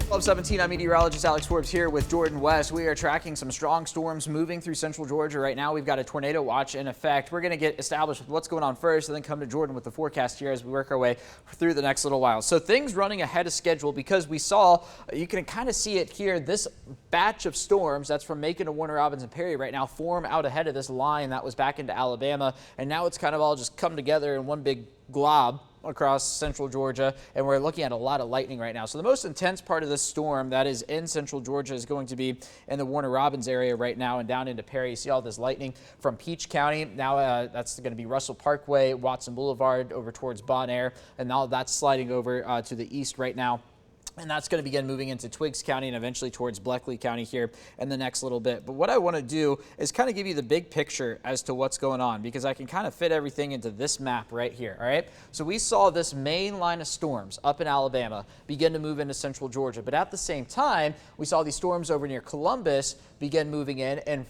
12:17, I'm meteorologist Alex Forbes here with Jordan West. We are tracking some strong storms moving through central Georgia right now. We've got a tornado watch in effect. We're going to get established with what's going on first and then come to Jordan with the forecast here as we work our way through the next little while. So things running ahead of schedule because we saw, you can kind of see it here, this batch of storms that's from Macon to Warner Robins and Perry right now form out ahead of this line that was back into Alabama. And now it's kind of all just come together in one big glob across central Georgia, and we're looking at a lot of lightning right now. So the most intense part of this storm that is in central Georgia is going to be in the Warner Robins area right now and down into Perry. You see all this lightning from Peach County. Now that's going to be Russell Parkway, Watson Boulevard over towards Bon Air, and now that's sliding over to the east right now. And that's going to begin moving into Twiggs County and eventually towards Bleckley County here in the next little bit. But what I want to do is kind of give you the big picture as to what's going on, because I can kind of fit everything into this map right here. All right. So we saw this main line of storms up in Alabama begin to move into central Georgia. But at the same time, we saw these storms over near Columbus begin moving in and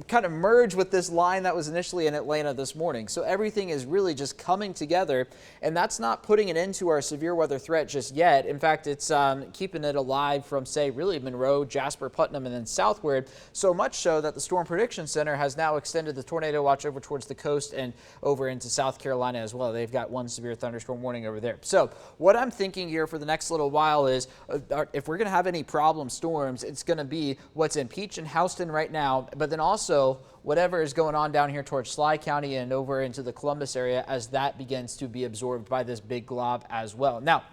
kind of merge with this line that was initially in Atlanta this morning. So everything is really just coming together, and that's not putting an end to our severe weather threat just yet. In fact, it's keeping it alive from, say, really Monroe, Jasper, Putnam, and then southward, so much so that the Storm Prediction Center has now extended the tornado watch over towards the coast and over into South Carolina as well. They've got one severe thunderstorm warning over there. So what I'm thinking here for the next little while is if we're going to have any problem storms, it's going to be what's in Peach and Houston right now, but then also whatever is going on down here towards Sly County and over into the Columbus area as that begins to be absorbed by this big glob as well. Now,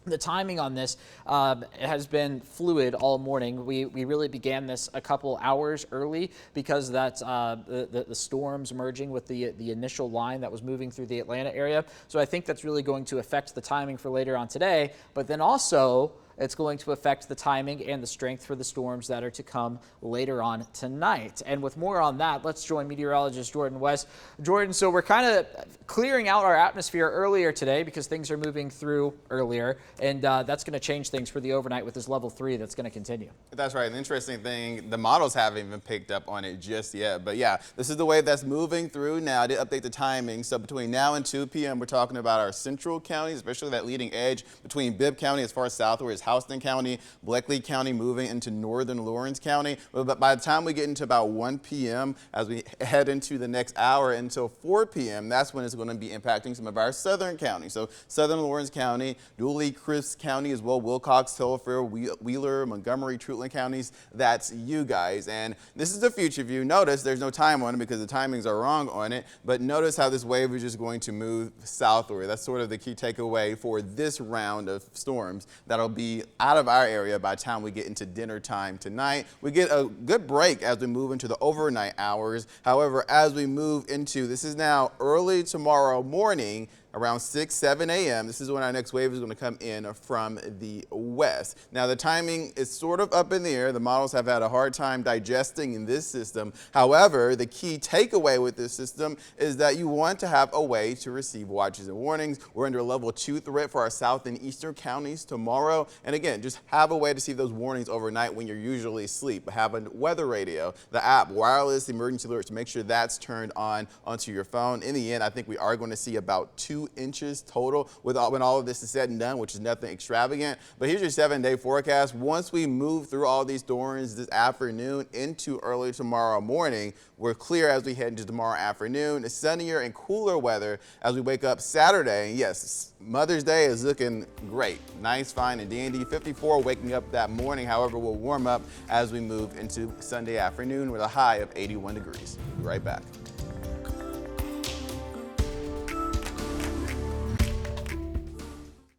the timing on this has been fluid all morning. We really began this a couple hours early because that's the storms merging with the initial line that was moving through the Atlanta area. So I think that's really going to affect the timing for later on today, but then also it's going to affect the timing and the strength for the storms that are to come later on tonight. And with more on that, let's join meteorologist Jordan West. Jordan, so we're kind of clearing out our atmosphere earlier today because things are moving through earlier, and that's going to change things for the overnight with this level 3 that's going to continue. That's right. The interesting thing, the models haven't even picked up on it just yet. But yeah, this is the wave that's moving through now. I did update the timing. So between now and 2 p.m., we're talking about our central counties, especially that leading edge between Bibb County as far as southward is Houston County, Bleckley County moving into northern Lawrence County. But by the time we get into about 1 p.m., as we head into the next hour until 4 p.m., that's when it's going to be impacting some of our southern counties. So southern Lawrence County, Dooley, Crisp County as well, Wilcox, Telfair, Wheeler, Montgomery, Truitland counties. That's you guys. And this is the future view. Notice there's no time on it because the timings are wrong on it. But notice how this wave is just going to move southward. That's sort of the key takeaway for this round of storms that'll be out of our area by the time we get into dinner time tonight. We get a good break as we move into the overnight hours. However, as we move into, this is now early tomorrow morning, around 6, 7 a.m. This is when our next wave is going to come in from the west. Now, the timing is sort of up in the air. The models have had a hard time digesting in this system. However, the key takeaway with this system is that you want to have a way to receive watches and warnings. We're under a level 2 threat for our south and eastern counties tomorrow. And again, just have a way to see those warnings overnight when you're usually asleep. Have a weather radio, the app, wireless emergency alerts, make sure that's turned on onto your phone. In the end, I think we are going to see about 2 inches total when all of this is said and done, which is nothing extravagant. But here's your 7-day forecast. Once we move through all these storms this afternoon into early tomorrow morning, we're clear as we head into tomorrow afternoon. It's sunnier and cooler weather as we wake up Saturday. And yes, Mother's Day is looking great. Nice, fine, and dandy. 54 waking up that morning. However, we'll warm up as we move into Sunday afternoon with a high of 81 degrees. Be right back.